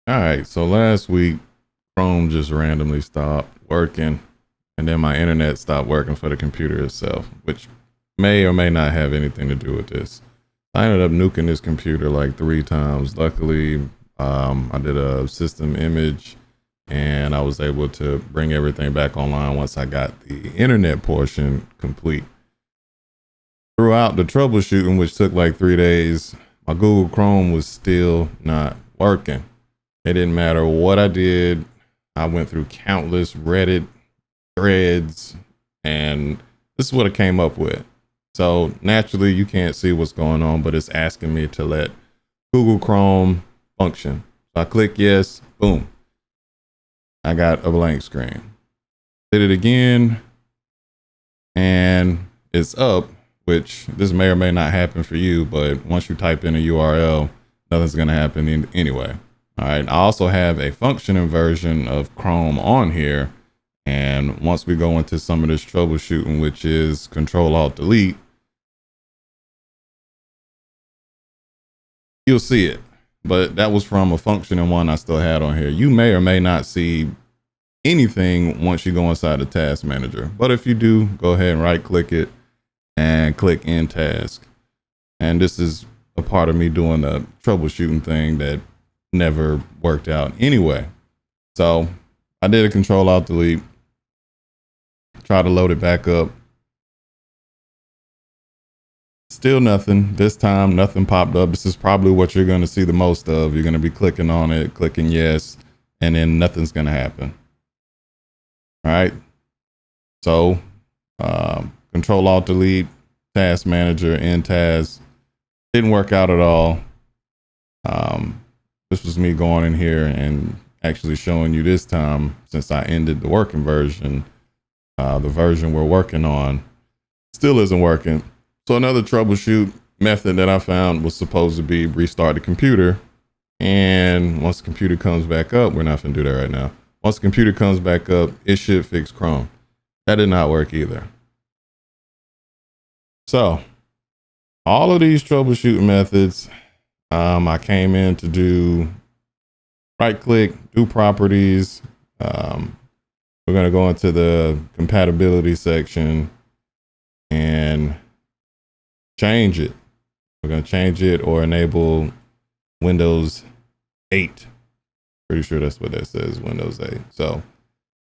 All right, so last week Chrome just randomly stopped working, and then my internet stopped working for the computer itself, which may or may not have anything to do with this. I ended up nuking this computer like 3 times. Luckily, I did a system image and I was able to bring everything back online once I got the internet portion complete. Throughout the troubleshooting, which took like 3 days, my Google Chrome was still not working. It didn't matter what I did. I went through countless Reddit threads, and this is what it came up with. So naturally, you can't see what's going on, but it's asking me to let Google Chrome function. So I click yes, boom. I got a blank screen. Did it again, and it's up, which this may or may not happen for you, but once you type in a URL, nothing's gonna happen anyway. All right, I also have a functioning version of Chrome on here. And once we go into some of this troubleshooting, which is Control-Alt-Delete, you'll see it. But that was from a functioning one I still had on here. You may or may not see anything once you go inside the task manager. But if you do, go ahead and right click it and click in task. And this is a part of me doing a troubleshooting thing that never worked out anyway. So I did a Control-Alt-Delete, try to load it back up. Still nothing. This time nothing popped up. This is probably what you're going to see the most of. You're going to be clicking on it, clicking yes, and then nothing's going to happen. All right. So Control-Alt-Delete, task manager, in task. Didn't work out at all. This was me going in here and actually showing you this time, since I ended the working version, the version we're working on still isn't working. So another troubleshoot method that I found was supposed to be restart the computer. And once the computer comes back up, we're not going to do that right now. Once the computer comes back up, it should fix Chrome. That did not work either. So all of these troubleshooting methods, I came in to do right click, do properties. We're going to go into the compatibility section and change it. We're going to change it or enable Windows 8. Pretty sure that's what that says, Windows 8. So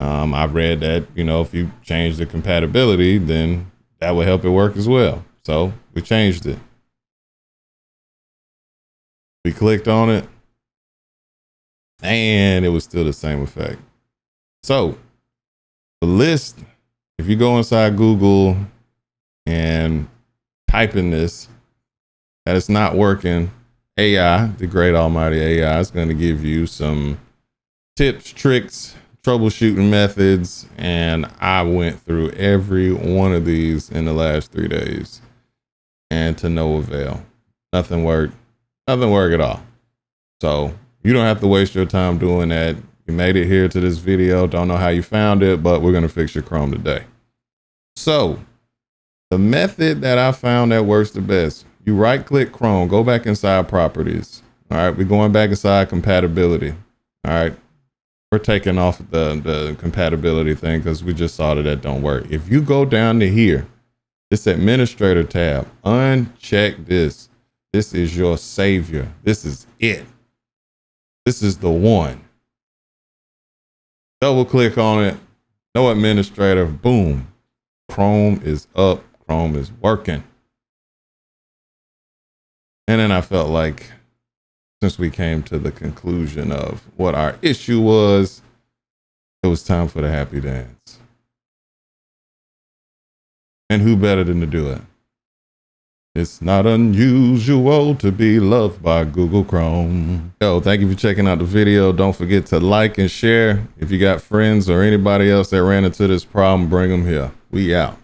I've read that, if you change the compatibility, then that will help it work as well. So we changed it. We clicked on it and it was still the same effect. So the list, if you go inside Google and type in this, that it's not working, AI, the great almighty AI, is going to give you some tips, tricks, troubleshooting methods. And I went through every one of these in the last 3 days and to no avail. Nothing worked. Nothing work at all. So you don't have to waste your time doing that. You made it here to this video. Don't know how you found it, but we're going to fix your Chrome today. So the method that I found that works the best, you right click Chrome, go back inside properties. All right, we're going back inside compatibility. All right, we're taking off the compatibility thing because we just saw that don't work. If you go down to here, this administrator tab, uncheck this. This is your savior. This is it. This is the one. Double click on it. No administrator. Boom. Chrome is up. Chrome is working. And then I felt like, since we came to the conclusion of what our issue was, it was time for the happy dance. And who better than to do it? It's not unusual to be loved by Google Chrome. Yo, thank you for checking out the video. Don't forget to like and share. If you got friends or anybody else that ran into this problem, bring them here. We out.